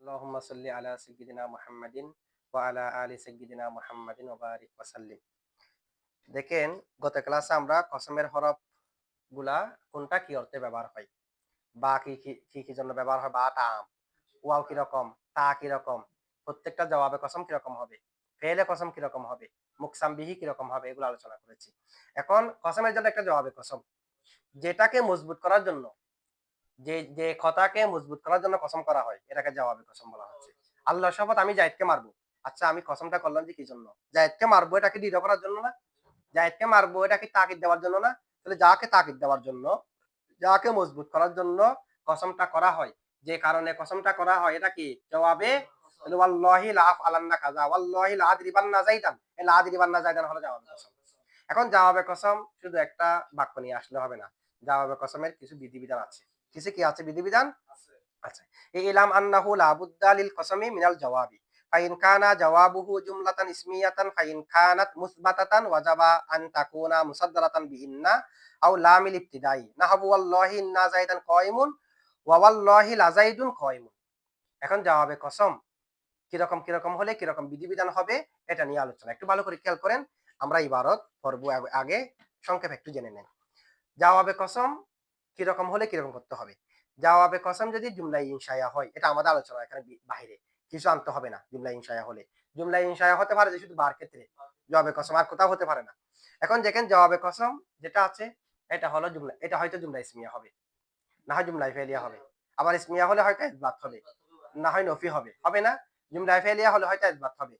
আল্লাহুম্মা সাল্লি আলা সাইয়্যিদিনা মুহাম্মাদিন ওয়া আলা আলি সাইয়্যিদিনা মুহাম্মাদিন ওয়া বারিক ওয়া সাল্লিম। দেখেন, গত ক্লাসে আমরা কসমের হরফ গুলা কোনটা কি অর্থে ব্যবহার হয়, বা কি জন্য ব্যবহার হয়, বা টা আম, ওয়াও কিরকম, তা কিরকম, প্রত্যেকটা জবাবে কসম কিরকম হবে, ফেলে কসম কিরকম হবে, মুকসাম বিহি কিরকম হবে, এগুলো আলোচনা করেছি। এখন কসমের জন্য একটা জবাবে কসম, যেটাকে মজবুত করার জন্য, যে যে কথাকে মজবুত করার জন্য কসম করা হয়, এটাকে জবাবে কসম বলা হচ্ছে। আল্লাহ শপথ, আমি জায়েদকে মারবো। আচ্ছা, আমি কসমটা করলাম যে কি জন্য? জায়েদকে মারবো, এটাকে দৃঢ় করার জন্য না? জায়েদকে মারবো, এটা কি তাকিদ দেওয়ার জন্য না? তাহলে যাকে তাকিদ দেওয়ার জন্য, যাকে মজবুত করার জন্য কসমটা করা হয়, যে কারণে কসমটা করা হয়, এটা কি জবাবে? তাহলে ওয়াল্লাহি লা আফআলান্না কাযা, ওয়াল্লাহি লা আদরিবান্না যাইদান, এই লা আদরিবান্না যাইদান হলো জবাবে কসম। এখন জবাবে কসম শুধু একটা বাক্য নিয়ে আসলে হবে না, জবাবে কসমের কিছু বিধিবিধান আছে। কিছু কি আছে বিধিবিধান? আচ্ছা, ইলাম আন্নাহু লা বুদ্দা লিল কসমি মিনাল জওয়াবি, ফাইন কানা জওয়াবুহু জুমলাতান ইসমিয়াতান ফাইন কানাত মুসবাতাতান ওয়াজাবা আন তাকুনা মুসাদ্দারাতান বিইন্না আও লামিল ইবতিদাই, নাহবু ওয়াল্লাহি ইন্না যাইদান কায়িমুন ওয়া ওয়াল্লাহি লা যাইদুন কায়িমুন। এখন জবাবে কসম কিরকম কিরকম হলে কিরকম বিধিবিধান হবে, এটা নিয়ে আলোচনা। একটু ভালো করে খেয়াল করেন, আমরা ইবারত পড়ব, আগে সংক্ষেপে একটু জেনে নেন। জবাবে কসম কিরকম হলে কিরকম করতে হবে। জবাবে কসম যদি জুমলা ইনশায়া হয়, এটা আমাদের আলোচনা, এখানে বাইরে কিছু আনতে হবে না। জুমলা ইনশায়া হলে, জুমলা ইনশায়া হতে পারে যে শুধু বার ক্ষেত্রে, জবাবে কসম আর কোথাও হতে পারে না। এখন দেখেন, জবাবে কসম যেটা আছে, এটা হলো জুমলা, এটা হয়তো জুমলা ইসমিয়া হবে, না হয় জুমলা ফেলিয়া হবে। আবার ইসমিয়া হলে হয়তো ইসবাত হবে, না হয় নফি হবে, হবে না? জুমলা ফেলিয়া হলে হয়তো ইসবাত হবে,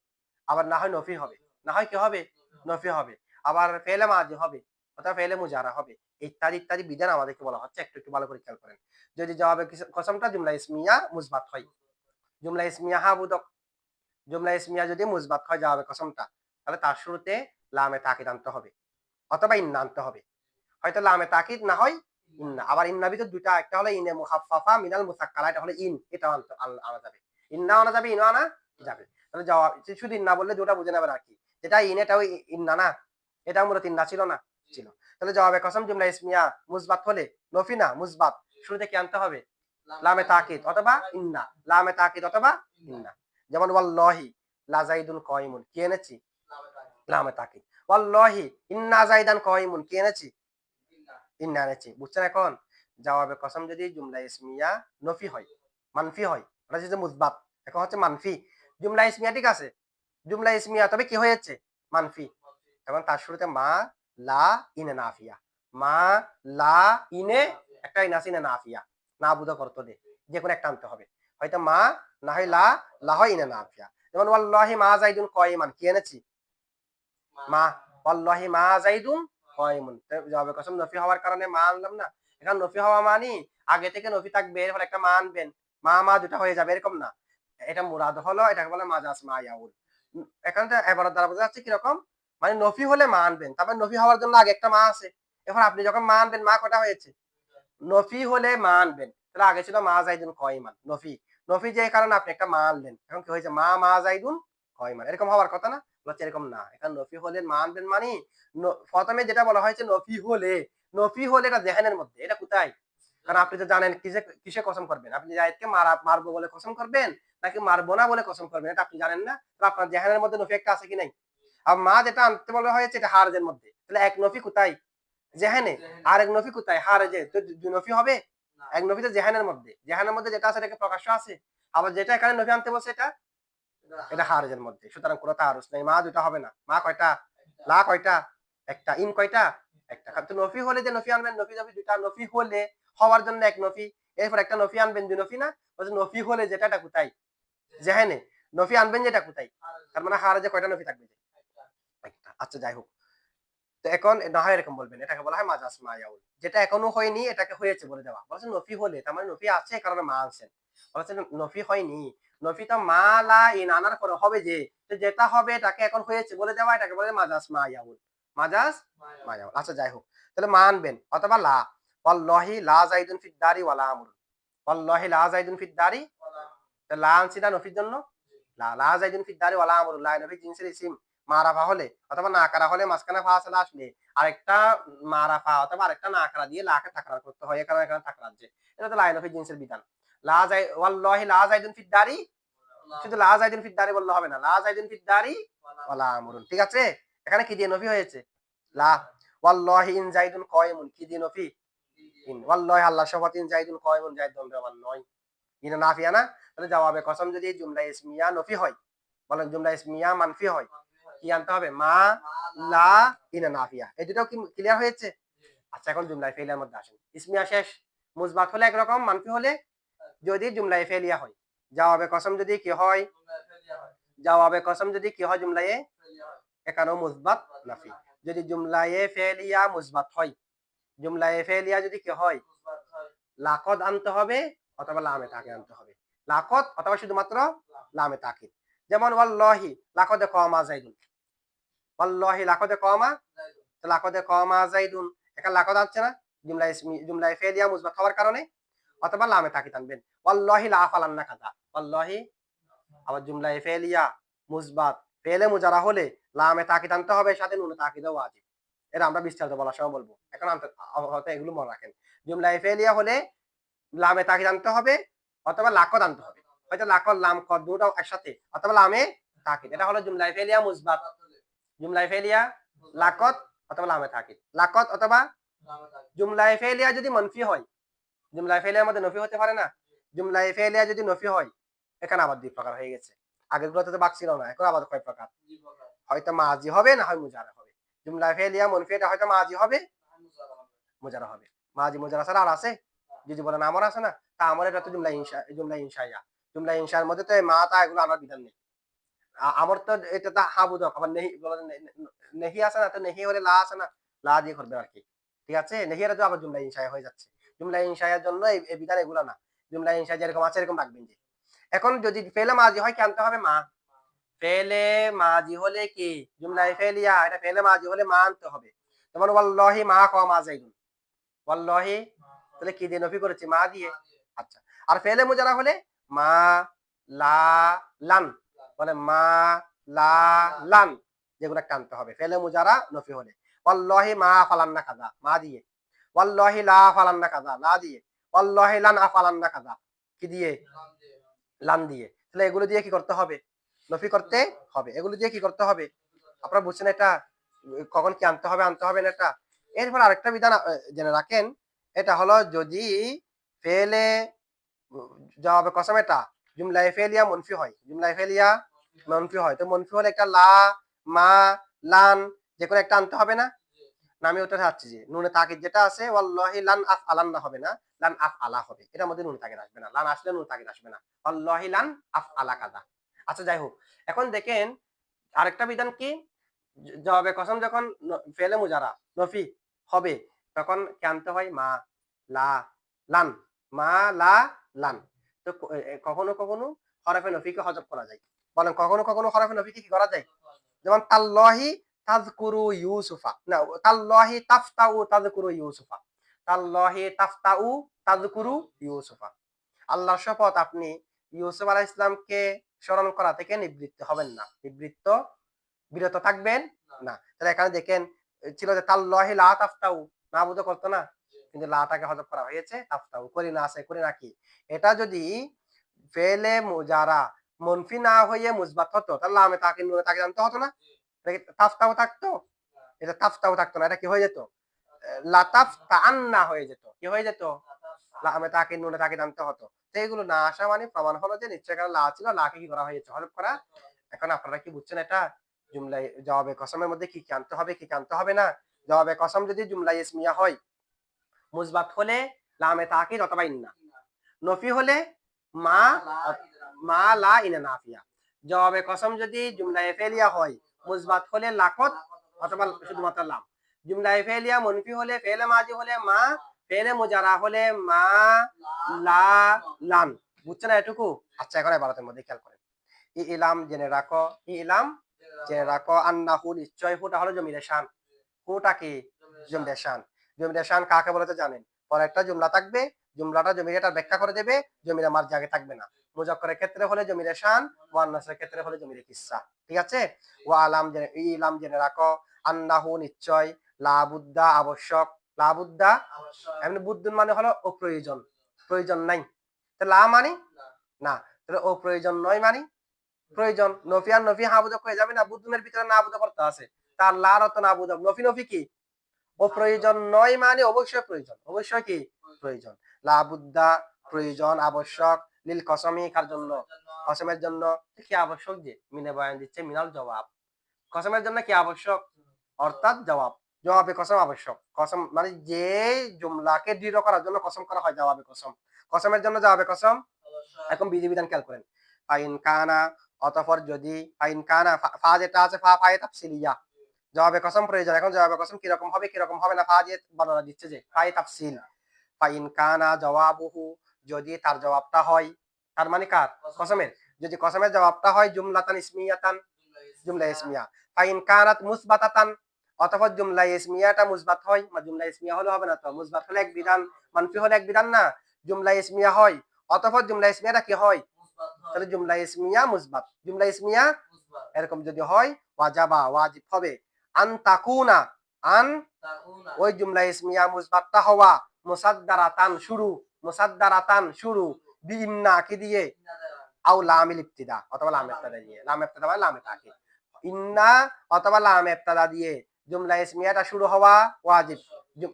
আবার না হয় নফি হবে, না হয় কি হবে? নফি হবে। আবার ফেলে মাজি হবে, অথবা ফেলে মুজারা হবে। ইত্যাদি ইত্যাদি বিধান আমাদেরকে বলা হচ্ছে, একটু একটু ভালো করে খেয়াল করেন। যদি জবাবে কসমটা জুমলা ইসমিয়া মুসবাত হয়, জুমলা ইসমিয়া হাবুদক, জুমলা ইসমিয়া যদি মুসবাত হয় জবাবে কসমটা, তাহলে তার শুরুতে লামে তাকিদ আনতে হবে, অথবা ইন্না আনতে হবে। হয়তো লামে তাকিদ না হয় ইন্না। আবার ইন্না ভিতর দুইটা, একটা হলো ইনে মুখাফফাফা মিনাল মুসাক্কালা, এটা হলো ইন, এটা আনা যাবে। ইন্না আনা যাবে, ইনও আনা যাবে। তাহলে জবাব শুধু ইন্না বললে দুটা বুঝে নেবে আর কি, যেটা ইন এটাও ইন্না না, এটাও মূলত ইন্না ছিল না, ছিল। তাহলে জবাবে কসম জুমলা ইসমিয়া মুসবাত হলে, নফি না মুসবাত, শুরুতে কি আনতে হবে? লামে তাকিদ অথবা ইন্না, লামে তাকিদ অথবা ইন্না। যেমন ওয়াল্লাহি লা যাইদুন কায়িমুন, কি এনেছি? লামে তাকিদ। ওয়াল্লাহি ইন্না যাইদান কায়িমুন, কি এনেছি? ইন্না এনেছি। বুঝছেন এখন? জবাবে কসম যদি জুমলা ইসমিয়া নফি হয়, মানফি হয়, ওটা যদি মুসবাত, এখন হচ্ছে মানফি। জুমলা ইসমিয়া ঠিক আছে, জুমলা ইসমিয়া, তবে কি হয়েছে? মানফি। এবং তার শুরুতে মা লা ইনে নাফিয়া, মা লা ইনে, একটা ইন আছে ইনে নাফিয়া, না বুঝা করতে দে, যে কোনো একটা আনতে হবে। হয়তো মা, না হয় লা, লা হয় ইনে নাফিয়া। যেমন ওয়াল্লাহি মা যাইদুন কায়িমান, কি এনেছি? মা। ওয়াল্লাহি মা যাইদুন কায়িমুন, জবাবে কসম নফি হওয়ার কারণে মা আনলাম না। এখন নফি হওয়া মানি আগে থেকে নফি থাকবে, এরপর একটা মা আনবেন, মা মা দুটা হয়ে যাবে, এরকম না। এটা মুরাদ হলো, এটাকে বলে মাজাজ মা ইয়াউল। এখানটা এবারের দ্বারা বোঝা যাচ্ছে কিরকম, মানে নফি হলে মা আনবেন, তারপর নফি হওয়ার জন্য আগে একটা মা আছে। এখন আপনি যখন মা আনবেন, মা কটা হয়েছে? নফি হলে মা আনবেন, তাহলে আগে ছিল মা যাইদুন কায়িমান, নফি। নফি যে কারণে আপনি একটা মা আনলেন, এখন কি হয়েছে? মা মা যাইদুন কায়িমান, এরকম হওয়ার কথা না? বলছে এরকম না, এখন নফি হলে মা আনবেন মানে, প্রথমে যেটা বলা হয়েছে নফি হলে, নফি হলে এটা জেহানের মধ্যে, এটা কোথায়? কারণ আপনি তো জানেন কিসে কিসে কসম করবেন, আপনি জায়েদকে মারবো বলে কসম করবেন, নাকি মারবো না বলে কসম করবেন, এটা আপনি জানেন না। তো আপনার জেহানের মধ্যে নফি একটা আছে কি নাই? আর মা যেটা আনতে বলা হয়েছে, এটা হারজের মধ্যে, তাহলে এক নফি কোথায়? জেহানে। আর এক নফি কোথায়? হারজে। তো দুই নফি হবে? এক নফি তো জেহানের মধ্যে, জেহানের মধ্যে যেটা আছে এটাকে প্রকাশ্য আছে। আবার যেটা এখানে নফি আনতে বলছে, এটা এটা হারজের মধ্যে, সুতরাং কোনো তারুস নাই। মা দুটা হবে না। মা কয়টা? লা কয়টা? একটা। ইন কয়টা? একটা। তো নফি হলে যে নফি আনবেন, নফি নফি দুটা, নফি হলে হওয়ার জন্য এক নফি, এরপর একটা নফি আনবেন, দুই নফি না? বলছে নফি হলে যেটা, এটা কোথায়? জেহানে। নফি আনবেন যেটা কোথায়? তার মানে হারজে কয়টা নফি থাকবে? একটা। আচ্ছা, যাই হোক। তো এখন না হয় এরকম বলবেন, এটাকে বলা হয় মাজাজ মায়াউল, যেটা এখনো হয়নি এটাকে হয়েছে বলে দেওয়া। বলছেন নফি হলে, তার মানে নফি আছে কারণে মা আনছেন। বলছেন নফি হয়নি, নফি তো মা লা ইন আনার পরে হবে, যে তো যেটা হবে এটাকে এখন হয়েছে বলে দেওয়া, এটাকে বলে মাজাজ মায়াউল, মাজাজ মায়াউল। আচ্ছা, যাই হোক। তাহলে মা আনবেন অথবা লা। ওয়াল্লাহি লা যাইদুন ফিদ দারি ওয়ালা আমরুন, ওয়াল্লাহি লা যাইদুন ফিদ দারি, লা আনছি না নফির জন্য, লা লা যাইদুন ফিদ দারি ওয়ালা আমরুন, লা নফি জিনসের ইসিম, মারাফা হলে অথবা না কারা হলে, মাঝখানে ফাসলা আসলে আরেকটা মারাফা অথবা আরেকটা না কারা দিয়ে লাকে তাকরার করতে হয়, এখানে এখানে তাকরার, যে এটা তো লাইন অফ জিন্সের বিধান। লা যাই ওয়াল্লাহি লা যাইদুন ফিদ দারি শুধু লা যাইদুন ফিদ দারি বললে হবে না, লা যাইদুন ফিদ দারি ওয়ালা আমরুন। ঠিক আছে, এখানে কি দিয়ে নফি হয়েছে? লা। ওয়াল্লাহি ইন যাইদুন কায়িমুন, কি দিয়ে নফি? ইন। ওয়াল্লাহি আল্লাহর শপথ, ইন যাইদুন কায়িমুন, যাইদ দণ্ডবান নয়। ইন নাফিয়া না? তাহলে জবাবে কসম যদি জুমলা ইসমিয়া নফি হয়, বলেন জুমলা ইসমিয়া মানফি হয়, কি আনতে হবে? মা, লা, ইনা নাফিয়া। এই দুটো কি ক্লিয়ার হয়েছে? আচ্ছা, এখন জুমলা ফেলিয়ার মধ্যে আসেন। ইসমিয়া শেষ, মুসবাত হলে একরকম, মানফি হলে যদি জুমলা ফেলিয়া হয়। জবাবে কসম যদি কি হয়? জবাবে কসম যদি কি হয় জুমলায়ে? এখানেও মুসবাত নাফি। যদি জুমলায়ে ফেলিয়া মুসবাত হয়, জুমলায়ে ফেলিয়া যদি কি হয়? লাকদ আনতে হবে অথবা লামে তাকিদ আনতে হবে। লাকদ অথবা শুধুমাত্র লামে তাকিদ। যেমন ওয়াল্লাহি লাকদ কামা যাইদুন, ওয়াল্লাহি লাকদ কামা, লাকদ কামা যাইদুন, এখানে লাকদ আসছে না? জুমলা ইসমি, জুমলা ফেলিয়া মুসবাত হওয়ার কারণে, অথবা লামে তাকিদ আনবেন। ওয়াল্লাহি লা আফালান্না কাযা, ওয়াল্লাহি আবার জুমলা ফেলিয়া মুসবাত, ফেলে মুজারা হলে লামে তাকিদ আনতে হবে, সাথে নুনে তাকিদও ওয়াজিব। এটা আমরা বিস্তারিত বলার সময় বলবো, এখন হয়তো এগুলো মনে রাখেন। জুমলা ফেলিয়া হলে লামে তাকিদ আনতে হবে অথবা লাকদ আনতে হবে, হয়তো লাকদ লাম কদ দুটো একসাথে, অথবা লামে তাকিদ। এটা হলো জুমলা ফেলিয়া মুসবাত। জুমলা ফেলিয়া লাকদ অথবা লামে তাকিদ, লাকদ অথবা। জুমলা ফেলিয়া যদি মানফি হয়, জুমলা ফেলিয়ার মধ্যে নফি হতে পারে না? জুমলা ফেলিয়া যদি নফি হয়, এখানে আবার দুই প্রকার হয়ে গেছে। আগের গুলোতে তো বাক ছিল না, এখন আবার কয় প্রকার? হয়তো মাজি হবে, না হয় মুজারা হবে। জুমলা ফেলিয়া মানফি, এটা হয়তো মাজি হবে, মুজারা হবে। মাজি মুজারা ছাড়া আর আছে? যদি বলেন আমর আছে না, তা আমর এটা তো জুমলা ইনশা, জুমলা ইনশাইয়া। জুমলা ইনশার মধ্যে তো মা তা এগুলো আনার বিধান নেই। আমর তো এটা তো হাবুদক, আবার নেহি বলেন, নেহি আছে না? তো নেহি হলে লা আছে না, লা দিয়ে করবে আর কি। ঠিক আছে, নেহিরা তো আবার জুমলা ইনশাইয়া হয়ে যাচ্ছে। জুমলা ইনশাইয়ার জন্য এই বিধান এগুলো না। জুমলা ইনশাইয়া যেরকম আছে এরকম রাখবেন। যে এখন যদি ফেলে মাজি হয়, কি আনতে হবে? মা। ফেলে মাজি হলে কি? জুমলা ফেলিয়া, এটা ফেলে মাজি হলে মা আনতে হবে। যেমন ওয়াল্লাহি মা কামা যাইদুন, ওয়াল্লাহি, তাহলে কি দিয়ে নফি করেছি? মা দিয়ে। আচ্ছা, আর ফেলে মুজারা হলে মা, লা, লান, বলে মা, লা, লান, যেগুলো একটা আনতে হবে ফেলে মুজারা নফি হলে। ওয়াল্লাহি মা ফালান্না কাযা, মা দিয়ে। ওয়াল্লাহি লা ফালান্না কাযা, লা দিয়ে। ওয়াল্লাহি লান আফালান্না কাযা, কি দিয়ে? লান দিয়ে। তাহলে এগুলো দিয়ে কি করতে হবে? নফি করতে হবে। এগুলো দিয়ে কি করতে হবে? আপনারা বুঝছেন এটা? কখন কি আনতে হবে, আনতে হবে না এটা? এরপর আরেকটা বিধান জেনে রাখেন। এটা হলো যদি ফেলে জবাবে কসম এটা জুমলায়ে ফেলিয়া মুনফি হয়, জুমলায়ে ফেলিয়া মুনফি হয়, তো মুনফি হলে একটা লা, মা, লান, যে কোনো একটা আনতে হবে না? না, আমি ওটা চাচ্ছি যে নুনে তাকিদ যেটা আছে, ওয়াল্লাহি লান আফআলান্না হবে না, লান আফআলা হবে। এটার মধ্যে নুন তাকিদ আসবে না, লান আসলে নুন তাকিদ আসবে না। ওয়াল্লাহি লান আফআলা কাযা। আচ্ছা, যাই হোক, এখন দেখেন আরেকটা বিধান কি? জবাবে কসম যখন ফেলে মুজারা নফি হবে, তখন কি আনতে হয়? মা, লা, লান, মা, লা, লান। তো কখনো কখনো হরফে নফিকে হজব করা যায়। বলেন কখনো কখনো হরফে নফিকে কি করা যায়? যেমন তাল্লাহি তাযকুরু ইউসুফা, না তাল্লাহি তাফতাউ তাযকুরু ইউসুফা, তাল্লাহি তাফতাউ তাযকুরু ইউসুফা। আল্লাহর শপথ, আপনি ইউসুফ আলাইহিস সালামকে স্মরণ করা থেকে নিবৃত্ত হবেন না, বিরত থাকবেন না। তাহলে এখানে দেখেন ছিল যে তাল্লাহি লা তাফতাউ, না বুঝো করতো না, কিন্তু লাটাকে হযফ করা হয়েছে, তাফতাউ করি না আছে, করি নাকি। এটা যদি ফেলে মুজারা মুনফি না হয়ে মুসবাত হতো, তাহলে লামে তাকিদ নুনে তাকিদ আনতে হতো না? এটা কি তাফতাউ থাকতো? এটা তাফতাউ থাকতো না, এটা কি হয়ে যেত? লাতাফতাআন্না হয়ে যেত। কি হয়ে যেত? লামে তাকিদ নুনে তাকিদ আনতে হতো। তো এগুলো না আসা মানে প্রমাণ হলো যে নিশ্চয় এখানে লা ছিল, লাকে কি করা হয়েছে? হযফ করা। এখন আপনারা কি বুঝছেন এটা? জুমলায় জবাবে কসমের মধ্যে কি কি আনতে হবে, কি কি আনতে হবে না? জবাবে কসম যদি জুমলায় ইসমিয়া হয়, মুসবাত হলে লামে তাকিদ অথবা ইন্না, নফি হলে মা, মা, লা, ইনা নাফিয়া। জবাবে কসম যদি জুমলায়ে ফেলিয়া হয়, মুসবাত হলে লাকত অথবা শুধুমাত্র লাম। জুমলায়ে ফেলিয়া মুনফি হলে, ফেলে মাজি হলে মা, ফেলে মুজারা হলে মা, লা, লান। বুঝছেন এটুকু? আচ্ছা, এখন এবারতের মধ্যে খেয়াল করেন। ইলাম জেনে রাখো, ইলাম জেনে রাখো, আন্নাহু নিশ্চয়, হুটা হলো জমিরে শান। হুটা কি? জমিরে শান। জমিরে শান কাকে বলে তো জানেন? পরে একটা জুমলা থাকবে, জুমলাটা জমিরেটার ব্যাখ্যা করে দেবে, জমিরে মার্জি আগে থাকবে না। মুজাক্কারের ক্ষেত্রে হলে জমিরে শান, মুআন্নাসের ক্ষেত্রে হলে জমিরে কিসসা। ঠিক আছে? ওয়া আলাম জেনে, ইলাম জেনে রাখো, আন্নাহু নিশ্চয়, লা বুদ্দা আবশ্যক, লা বুদ্দা এমনি বুদ্দুন মানে হলো অপ্রয়োজন, প্রয়োজন নাই। তো লা মানে না, তাহলে অপ্রয়োজন নয় মানে প্রয়োজন। নফি আর নফি হাবুদক হয়ে যাবে না, বুদ্ধুমের ভিতরে না বুধ করতে আছে, তার লার অত না বুধক নফি নফি কি ও প্রয়োজন নয়, মানে অবশ্যই প্রয়োজন, অবশ্যই কি প্রয়োজন। লাবুদ্দা প্রয়োজন আবশ্যক, লিল কসমি কার জন্য, কসমের জন্য কি আবশ্যক, যে মিনে বয়ান দিচ্ছে মিনাল জবাব, কসমের জন্য কি আবশ্যক, অর্থাৎ জবাব, জবাবে কসম আবশ্যক। কসম মানে যে জুমলাকে দৃঢ় করার জন্য কসম করা হয় জবাবে কসম, কসমের জন্য জবাবে কসম। এখন বিধিবিধান খেয়াল করেন, ফাইন কানা অতঃপর যদি, ফাইন কানা ফা যেটা আছে ফা ফায়ে তাফসিলিয়া, জবাবে কসম প্রয়োজন। এখন জবাবে কসম কিরকম হবে কিরকম হবে না, ফা দিয়ে বর্ণনা দিচ্ছে যে ফায়ে তাফসিল, ফাইন কানা জওয়াবুহু, যদি তার জবাবটা হয়, তার মানে কার, কসমের, যদি কসমের জবাবটা হয় জুমলাতান ইসমিয়াতান, জুমলা ইসমিয়া, ফাইন কানাত মুসবাতাতান, অতঃপর জুমলা ইসমিয়াটা মুসবাত হয়, জুমলা ইসমিয়া হলে হবে না তো, মুসবাত হলে এক বিধান, মানফি হলে এক বিধান না, জুমলা ইসমিয়া হয়, অতঃপর জুমলা ইসমিয়াটা কি হয়, তাহলে জুমলা ইসমিয়া মুসবাত, জুমলা ইসমিয়া এরকম যদি হয়, ওয়াজাবা ওয়াজিব হবে, আন তাকুনা, আন ওই জুমলা ইসমিয়া মুসবাতটা হওয়া, মুসাদ্দারাতান শুরু, মুসাদ্দারাতান শুরু, বিইন্না কি দিয়ে, আও লামিল ইবতিদা অথবা লাম ইবতিদা দিয়ে, লাম ইবতিদা মানে লামে তাকিদ, ইন্না অথবা লাম ইবতিদা দিয়ে জুমলা ইসমিয়াটা শুরু হওয়া ওয়াজিব,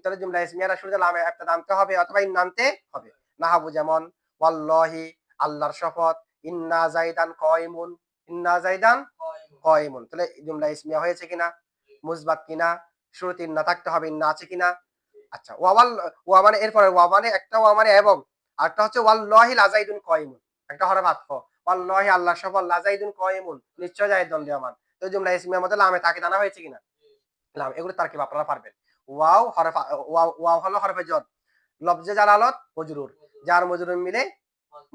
তাহলে জুমলা ইসমিয়াটা শুরুতে লাম ইবতিদা আনতে হবে অথবা ইন্না আনতে হবে। নাহবু যেমন ওয়াল্লাহি আল্লাহর শপথ, ইন্না জাইদান কায়িমুন, ইন্না জাইদান কায়িমুন, তাহলে জুমলা ইসমিয়া হয়েছে কিনা, মুসবাত কিনা, শুরুতে ইন্না থাকতে হবে, ইন্না আছে কিনা। আচ্ছা ওয়াল, ওয়া মানে এরপরে ওয়া মানে একটা ওয়া মানে এবং, আরেকটা হচ্ছে ওয়াল্লাহি লাজাইদুন কায়িমুন, একটা হরফ আতফ, ওয়াল্লাহি আল্লাহর শপথ, লাজাইদুন কায়িমুন নিশ্চয় জায়েদ দণ্ডীয়মান, তো জুমলা ইসমিয়ার মধ্যে লামে তাকিদ আনা হয়েছে কিনা, লাম, এগুলো তারকিব আপনারা পারবেন। ওয়াও হরফ, ওয়াও হলো হরফে জর, লফজে জালালত মজরুর, যার মজরুর মিলে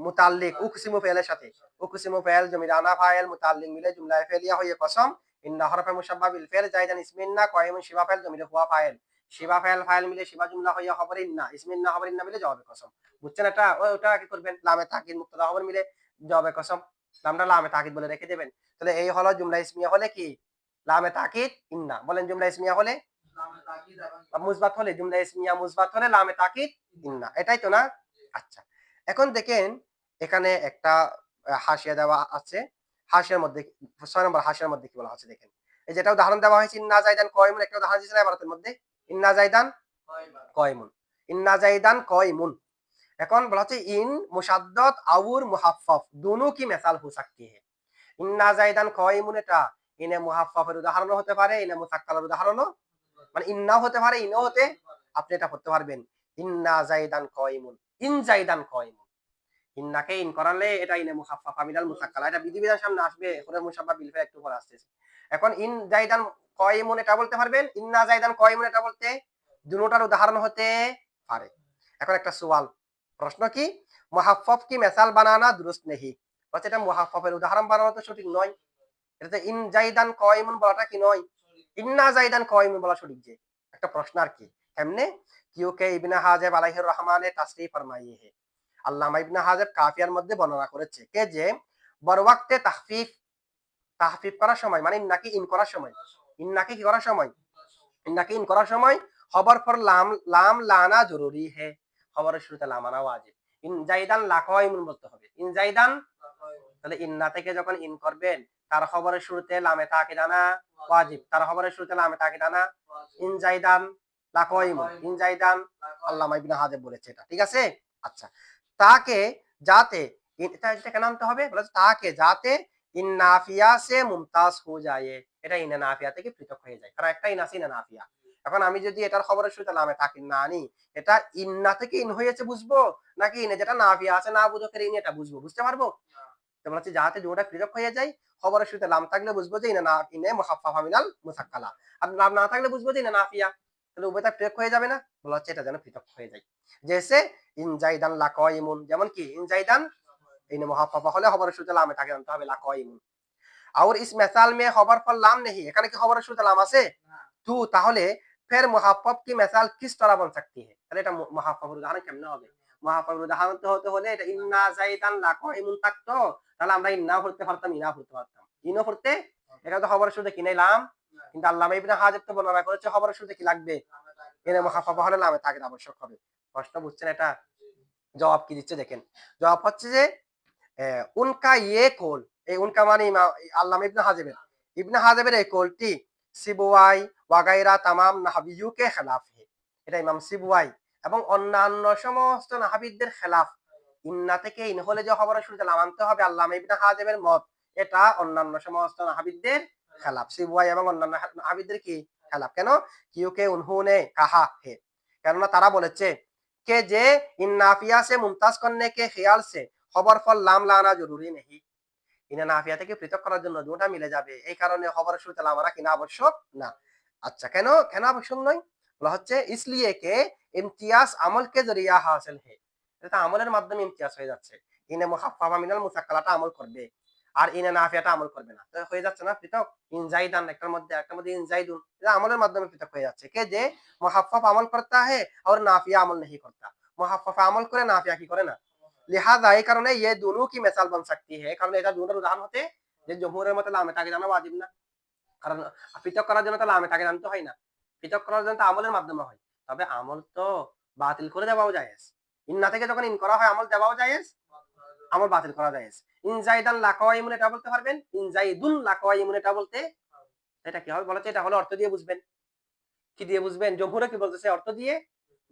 মুতাল্লিক উকসিমু ফেলের সাথে, উকসিমু ফেল জমির আনা ফাইল মুতাল্লিক মিলে জুমলায়ে ফেলিয়া হয়ে কসম, ইন্না হরফে মুশাব্বা বিল ফেল জাইদান ইসমিন্না কায়িমুন শিবা ফেল জমির হুয়া ফাইল, শিবা ফেল ফাইল মিলে শিবা জুমলা হইয়া খবর ইন্না, ইসমিন্না খবর ইন্না মিলে জবাবে কসম। বুঝছেন এটা, ওটা কি করবেন, লামে তাকিদ মুক্তাদা খবর মিলে জবাবে কসম, নামটা লামে তাকিদ বলে রেখে দেবেন। তাহলে এই হলো জুমলা ইসমিয়া হলে কি, লামে তাকিদ ইন্না, বলেন জুমলা ইসমিয়া হলে, মুসবাত হলে জুমলা ইসমিয়া মুসবাত হলে লামে তাকিদ ইন্না, এটাই তো না। আচ্ছা এখন দেখেন এখানে একটা হাসিয়া দেওয়া আছে, হাসিয়ার মধ্যে 6 নম্বর হাসিয়ার মধ্যে কি বলা আছে দেখেন, এই যেটা উদাহরণ দেওয়া হয়েছে ইন্না জাইদান কায়িমুন, একটা উদাহরণ দিয়েছেন ইবারতের মধ্যে, ইন্না জাইদান কায়িমুন, ইন্না জাইদান কায়িমুন। এখন বলা হচ্ছে ইন মুশাদ্দাদ আউর মুহাফফাফ दोनों की मिसाल हो सकती है, ইন্না জাইদান কায়িমুন এটা ইনে মুহাফফাফের উদাহরণ হতে পারে, ইনে মুসাক্কালার উদাহরণও, মানে ইন্নাও হতে পারে ইনও হতে, আপনি এটা করতে পারবেন, ইন্না জাইদান কায়িমুন, ইন জাইদান কায়িমুন, ইন্নাকে ইন করালে এটা ইনে মুখাফফাফা মিনাল মুসাক্কালা, এটা বিধিবিধান সামনে আসবে, এখনের মুসাব্বা বিল ফেল একটু পরে আসতেছে। এখন ইন জাইদান কায়িমুন এটা বলতে পারবেন, ইন্না জাইদান কায়িমুন এটা বলতে দুটোটার উদাহরণ হতে পারে। এখন একটা সওয়াল, প্রশ্ন কি, মুহাফফাফ কি মিসাল বানানা দুরুস্ত নেহি, বলছে এটা মুহাফফাফের উদাহরণ বানানো তো সঠিক নয়, এটাতে ইন জাইদান কায়িমুন বলাটা কি নয়, ইন্না জাইদান কায়িমুন বলা সঠিক, যে একটা প্রশ্ন আর কি কেমনে, কিউকে ইবনে হাজব আলাইহির রহমানে তাসরিহ ফরমাইয়ে হে, আল্লামা ইবনে হাজব কাফিয়ার মধ্যে বর্ণনা করেছে কে যে বরওয়াক্তে তাহফিফ, তাহফিফ করার সময় মানে ইন্নাকি ইন করার সময়, ইন্নাকি কি করার সময়, ইন্নাকি ইন করার সময় খবর পর লাম, লাম লানা জরুরি হে, খবরের শুরুতে লাম আনা ওয়াজিব, ইন জাইদান লাকাইমুন বলতে হবে, ইন জাইদান, তাহলে ইন্না থেকে যখন ইন করবেন তার খবরের শুরুতে লামে তাকিদ আনা ওয়াজিব, তার খবরের শুরুতে লামে তাকিদ আনা, ইন জাইদান লাকাইমুন, ইন জাইদান, আল্লামা ইবনে হাজব বলেছে এটা, ঠিক আছে। আচ্ছা তাকে যাতে, এটা কেন আনতে হবে, বলে তাকে যাতে ইন নাফিয়া সে মুমতাজ হো যায়, এটা ইন নাফিয়া থেকে পৃথক হয়ে যায়, কারণ একটা ইন আছে ইন নাফিয়া। এখন আমি যদি এটার খবরের শুরুতে লামে তাকিদ না আনি, এটা ইন্না থেকে ইন হয়েছে বুঝবো, নাকি ইনে যেটা নাফিয়া আছে না বুঝকের ইন এটা বুঝবো, বুঝতে পারবো, তো বলছি যাতে দুটোটা পৃথক হয়ে যায়, খবরের শুরুতে লাম থাকলে বুঝবো যে ইনে না, ইনে মুখাফফাফা মিনাল মুসাক্কালা, আর লাম না থাকলে বুঝবো যে ইনে নাফিয়া, তাহলে উভয়টা পৃথক হয়ে যাবে না, বলা হচ্ছে এটা যেন পৃথক হয়ে যায়। জেসে ইন জাইদান লাকাইমুন, যেমন কি ইন জাইদান ইনে মুখাফফাফা হলে খবরের শুরুতে লামে তাকিদ আনতে হবে লাকাইমুন, और इस मिसाल में खबर पर लाम नहीं, এখানে কি খবরের শুরুতে লাম আছে, তু, তাহলে ফের মুহাফফাফ কি মিসাল কিস तरह बन सकती है, তাহলে এটা মুহাফফাফের উদাহরণ কেমনে হবে, মুহাফফাফের উদাহরণ তো হতে হলে এটা ইন্না জাইদান লাকাইমুন থাকতো, তাহলে আমরা ইন্না পড়তে পারতাম ইনা পড়তে পারতাম, ইনো পড়তে, এটা তো খবরের শুরুতে কি নাইলাম, কিন্তু আল্লামা ইবনে হাজব তো বর্ণনা করেছে খবরের শুরুতে কি লাগবে, এনে মুহাফফাফা হলে লামে তাকিদ আবশ্যক হবে। প্রশ্ন বুঝছেন এটা, জবাব কি দিচ্ছে দেখেন, জবাব হচ্ছে যে উনকা ইয়ে কল, এই উনকা মানে আল্লামা ইবনে হাজেবের এই কলটি সিবুয়াই ওয়াগাইরা তামাম নাহাবিয়ুকে খেলাফ হে। এটা ইমাম সিবুয়াই এবং অন্যান্য সমস্ত নাহাবিদদের খেলাফ। ইন্না থেকে ইন হলে যে খবরের শুরুতে লাম আনতে হবে আল্লামা ইবনে হাজেবের মত, এটা অন্যান্য সমস্ত নাহাবিদদের খেলাফ। সিবুয়াই এবং অন্যান্য নাহাবিদদের কি খেলাফ? কেন? কিউকে উনহুনে কাহা হে, কেননা তারা বলেছে কে যে ইন নাফিয়া সে মুমতাজ করনে কে খেয়াল সে খবর ফল লাম লানা জরুরি নেই। ইনা নাফিয়া থেকে পৃথক করার জন্য দুটা মিলে যাবে, এই কারণে খবরের শুরুতে লাম আনা কিনা আবশ্যক না। আচ্ছা, কেন কেন আবশ্যক নয়? বলা হচ্ছে ইসলিয়ে কে ইমতিয়াজ আমল কে জরিয়া হাসিল হে, এটা আমলের মাধ্যমে ইমতিয়াজ হয়ে যাচ্ছে। ইনে মুখাফফাফা মিনাল মুসাক্কালাটা আমল করবে আর ইনে নাফিয়াটা আমল করবে না, তো হয়ে যাচ্ছে না পৃথক। ইনজাইদান একটার মধ্যে ইনজাইদুন, এটা আমলের মাধ্যমে পৃথক হয়ে যাচ্ছে। কে যে মুখাফফাফ আমল করতা হে আর নাফিয়া আমল नहीं করতা, মুখাফফাফা আমল করে নাফিয়া কি করে না। লিহাজা এই কারণে ये दोनों की मिसाल बन सकती है, কারণ এটা দুটোর উদাহরণ হতে যে জমহুরের মতে লামে তাকে জানা ওয়াজিব না, কারণ পৃথক করার জন্য তো লামে তাকে জানতে হয় না, পৃথক করার জন্য তো আমলের মাধ্যমে হয়। তবে আমল তো বাতিল করে দেওয়াও জায়েজ, ইন্না থেকে যখন ইন করা হয় আমল দেওয়াও জায়েজ, আমল বাতিল করা জায়েজ। ইনজাইদান লাকাওয়াইমুন এটা বলতে পারবেন, ইনজাইদুন লাকাওয়াইমুন এটা বলতে, এটা কি হবে বলতে, এটা হলো অর্থ দিয়ে বুঝবেন। কি দিয়ে বুঝবেন? জমহুরে কি বলতেছে? অর্থ দিয়ে।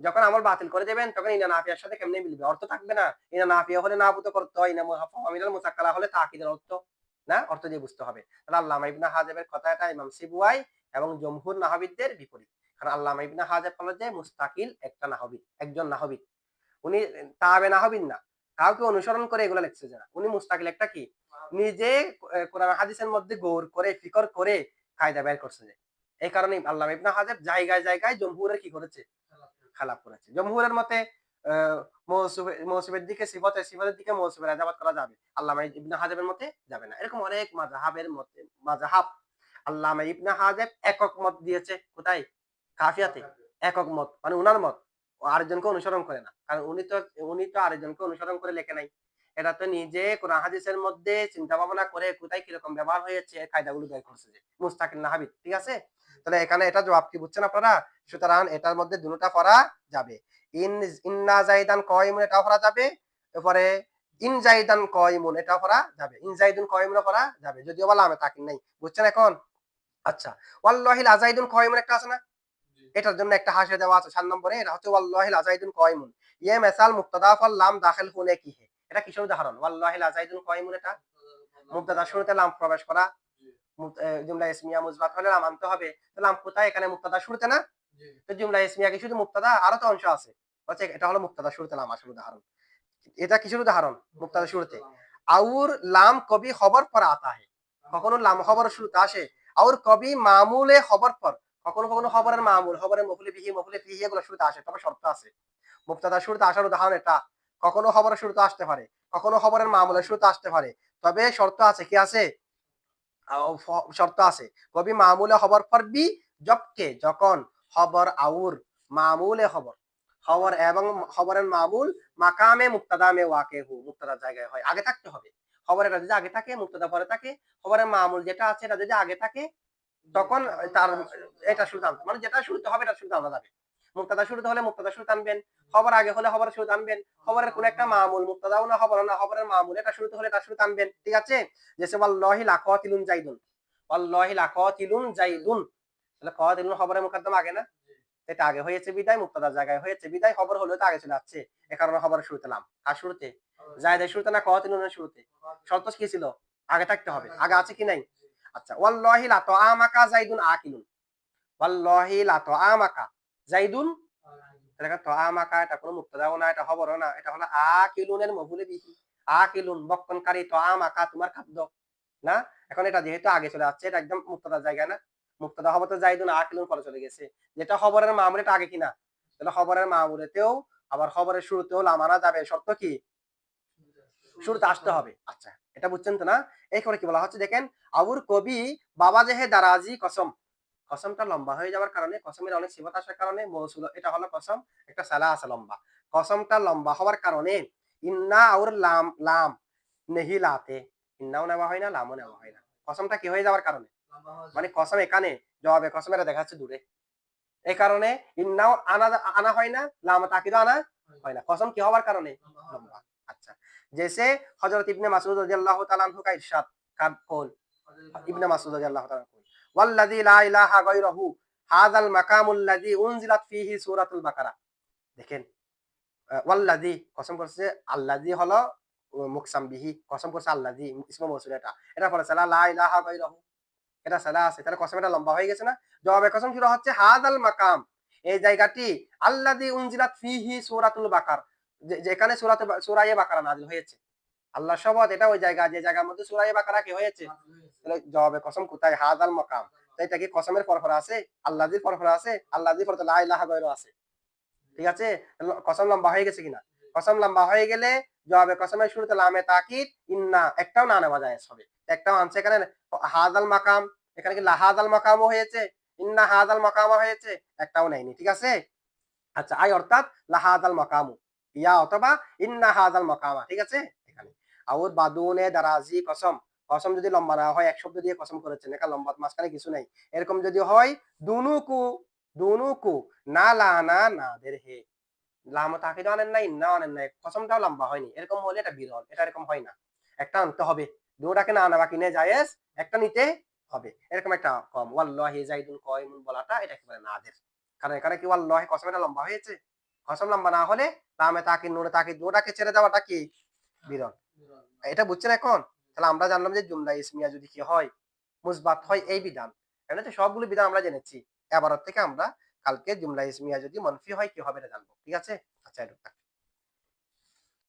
যখন আমল বাতিল করে দেবেন তখন ইনা নাফিয়ার সাথে কেমনে মিলবে? অর্থ থাকবে না। ইনা নাফিয়া হলে নাবুত করতে হয়, ইনা মুহাফফা মিনাল মুসাক্কালা হলে তাকিদের অর্থ না, অর্থ দিয়ে বুঝতে হবে। তাহলে আল্লামা ইবনে হাজেবের কথা এটা ইমাম সিবুয়াই এবং জমহুর নাহাবিদদের বিপরীত। কারণ আল্লামা ইবনে হাজেব হলো যে মুস্তাকিল একটা নাহাবিদ, একজন নাহাবিদ। উনি তাবে নাহাবিদ না, কাউকে অনুসরণ করে এগুলো লিখছে না। উনি মুস্তাকিল একটা কি নিজে কোরআন হাদিসের মধ্যে গৌর করে ফিকর করে কায়দা বের করছে। এই কারণে আল্লামা ইবনে হাজেব জায়গায় জায়গায় জমহুরের কি করেছে? খেলাফ করেছে। জমহুরের মতে মৌসুফের দিকে সিফতের দিকে মৌসুফের এজাবাত করা যাবে, আল্লামা ইবনে হাজেবের মতে যাবে না। এরকম অনেক মাযহাবের মতে মাযহাব আল্লামা ইবনে হাজেব একক মত দিয়েছে। কোথায়? কাফিয়াতে একক মত, মানে উনার মত, আরেকজনকে অনুসরণ করে না। কারণ উনি তো আরেকজনকে অনুসরণ করে লেখে নাই, এটা তো নিজে কোরআন হাদিসের মধ্যে চিন্তা ভাবনা করে কোথায় কিরকম ব্যবহার হয়েছে কায়দাগুলো বের করছে যে মুস্তাকিল নাহাবিদ। ঠিক আছে? তাহলে এখানে এটা জবাব কি বুঝছেন আপনারা? সুতরাং এটার মধ্যে দুটোটা পড়া যাবে। ইন্না জাইদান কয়মুন এটা পড়া যাবে, এরপরে ইন জাইদান কয়মুন এটা পড়া যাবে, ইন জাইদুন কয়মুন পড়া যাবে, যদিও বলা আমি তাকিন নাই। বুঝছেন এখন? আচ্ছা, ওয়াল্লাহি লাজাইদুন কয়মুন একটা আছে না, এটার জন্য একটা হাসিয়া দেওয়া আছে 7 নম্বরে, এটা হচ্ছে ওয়াল্লাহি লাজাইদুন কয়মুন। ইয়ে মিসাল মুবতাদা ফাল লাম দাখিল হুনে কি হে, এটা কিসের উদাহরণ? ওয়াল্লাহি লাজাইদুন কয়মুন, এটা মুবতাদা শুরুতে লাম প্রবেশ করা, জুমলা ইসমিয়া মুজবাত হলে লাম আনতে হবে। তো লাম কোথায়? এখানে মুবতাদা শুরুতে না, তো জুমলা ইসমিয়া কি শুধু মুবতাদা? আরো তো অংশ আছে। হচ্ছে এটা হলো মুবতাদা শুরুতে লাম আসার উদাহরণ। এটা কিসের উদাহরণ? মুবতাদা শুরুতে। আউর লাম কবি খবর পর আতা হে, কখনো লাম খবর শুরুতে আসে। আউর কবি মামুলে খবর পর, কখনো কখনো খবরের মামুল, খবরের মফুলে বিহি এগুলো শুরুতে আসে, তবে শর্ত আছে। মুবতাদা শুরুতে আসার উদাহরণ এটা। কখনো খবরের শুরুতে আসতে পারে, কখনো খবরের মামুলের শুরুতে আসতে পারে, তবে শর্ত আছে। কি আছে? শর্ত আছে। কবি মামুলে খবর পড়বি জবকে, যখন খবর আউর মামুলে খবর, খবর এবং খবরের মামুল মাকামে মুক্তাদা মে ওয়াকে হু, মুক্তাদার জায়গায় হয়, আগে থাকতে হবে। খবরের যদি আগে থাকে, মুক্তাদা পরে থাকে, খবরের মামুল যেটা আছে এটা যদি আগে থাকে, তখন তার এটা শুরু আনতে, মানে যেটা শুরুতে হবে এটা শুরু আনা যাবে। মুক্তাদা শুরুতে হলে মুক্তাদা শুরু আনবেন, খবর আগে হলে খবর শুরু আনবেন, খবরের কোন একটা মামুল মুক্তাদাও না খবর না, খবরের মামুল এটা শুরুতে হলে এটা শুরু আনবেন। ঠিক আছে? যেসে ওয়াল্লাহি লাকাতিলুন জাইদুন, ওয়াল্লাহি লাকাতিলুন জাইদুন, তাহলে কাতিলুন খবরের মুকদ্দম আগে না, এটা আগে হয়েছে বিদায়, মুক্তাদার জায়গায় হয়েছে বিদায়, খবর হলো তো আগে চলে যাচ্ছে, এ কারণে খবরের শুরুতে নাম। আর শুরুতে জায়দের শুরুতে না কাতিলুনের শুরুতে? শর্ত কি ছিল? আগে থাকতে হবে, আগে আছে কি নাই? আচ্ছা, ওয়াল্লাহি লা তুআমাকা জাইদুন আকিলুন, ওয়াল্লাহি লা তুআমাকা জাইদুন, এটা তুআমাকা এটা কোনো মুক্তাদাও না, এটা খবরও না, এটা হলো আকিলুনের মফুলে বিহি। আকিলুন বক্ষণকারী, তুআমাকা তোমার খাদ্য না। এখন এটা যেহেতু আগে চলে যাচ্ছে, এটা একদম মুক্তাদার জায়গা না, মুক্তাদা হবে তো জাইদুন আকিলুন পরে চলে গেছে, যেটা খবরের মামুল এটা আগে কিনা, তাহলে খবরের মামুলেতেও আবার খবরের শুরুতেও লাম আনা যাবে, শর্ত কি? শুরুতে আসতে হবে। আচ্ছা, এটা বুঝছেন তো না? এরপরে কি বলা হচ্ছে দেখেন, আবুর কবি বাবা জেহে দারাজি কসম, কসমটা লম্বা হয়ে যাওয়ার কারণে, কসমের অনেক সিফাত আসার কারণে মৌসুল, এটা হলো কসম, একটা সালা আছে লম্বা, কসমটা লম্বা হওয়ার কারণে ইন্না আর লাম লাম নেহি লাতে, ইন্নাও নেওয়া হয় না, লামও নেওয়া হয় না, কসমটা কি হয়ে যাওয়ার কারণে, মানে কসম এখানে জবাবে কসমের দেখা যাচ্ছে দূরে, এই কারণে ইন্নাও আনা আনা হয় না, লাম তাকিদও আনা হয় না, কসম কি হওয়ার কারণে? লম্বা। আচ্ছা, जैसे हजरत इब्ने मसूद रज़ियल्लाहु ताला अन्हु का इरशाद का कौल इब्ने मसूद रज़ियल्लाहु ताला कौल वल्लज़ी ला इलाहा गैरहु हाज़ाल माकामुल लज़ी उनज़िलात फीही सूराতুल बाकारा। দেখেন ওয়াল্লাযী কসম করছে আল্লাযী হলো মুকসাম বিহি কসম করছে আল্লাযী ইসমে মৌসুল এটা পরে সালা লা ইলাহা গায়রাহু এটা সালা আছে তাহলে কসম এটা লম্বা হয়ে গেছে না। জবাবে কসম শুরু হচ্ছে হাযাল মাকাম এই জায়গাটি আল্লাযী উনজিলাত ফিহি সূরাতুল বাকার যেখানে সূরা বাকারা নাযিল হয়েছে। আল্লাহর শপথ এটা ওই জায়গা যে জায়গার মধ্যে সূরা বাকারা কি হয়েছে। তাহলে জবাবে কসম কোথায় হাযাল মাকাম। তাই এটা কি কসমের ফরফরা আছে আল্লাযীর ফরফরা আছে আল্লাযী ফরফরা লা ইলাহা গায়রু আছে। ঠিক আছে কসম লম্বা হয়ে গেছে কিনা। কসম লম্বা হয়ে গেলে জবাবে কসমের শুরুতে লামে তাকিদ ইন্না একটাও না নেওয়া যায় হবে একটাও আনছে এখানে হাজাল মাকাম এখানে কি লাহাজাল মাকামও হয়েছে ইন্না হাজাল মাকামা হয়েছে একটাও নেয়নি ঠিক আছে। আচ্ছা আই অর্থাৎ লাহাজাল মাকামু ইয়া অথবা ইন্না হাজাল মাকামা ঠিক আছে এখানে আউর বাদুনে দারাজি কসম কসম যদি লম্বা না হয় এক শব্দ দিয়ে কসম করেছেন এখানে লম্বা মাঝখানে কিছু নাই এরকম যদি হয় দুনুকু দুনুকু না লানা না দের হে লামা তাকিদ আনেন নাই না আনেন নাই কসমটাও লম্বা হয়নি এরকম হলে এটা বিরল এটা এরকম হয় না একটা আনতে হবে দুটাকে না আনা বাকি নেই জায়েজ একটা নিতে হবে এরকম একটা কম ওয়াল্লাহি যাইদুন কয়মুন বলাটা এটা একেবারে নাদের কারণ এখানে কি ওয়াল্লাহি কসমটা লম্বা হয়েছে কসম লম্বা না হলে লামে তাকিদ নুনে তাকিদ দুটাকে ছেড়ে দেওয়াটা কি বিরল এটা বুঝছেন এখন। তাহলে আমরা জানলাম যে জুমলা ইসমিয়া যদি কি হয় মুসবাত হয় এই বিধান এটা তো সবগুলো বিধান আমরা জেনেছি এবারের থেকে আমরা কালকে জুমলা ইসমিয়া যদি মনফি হয় কি হবে এটা জানবো ঠিক আছে। আচ্ছা এটা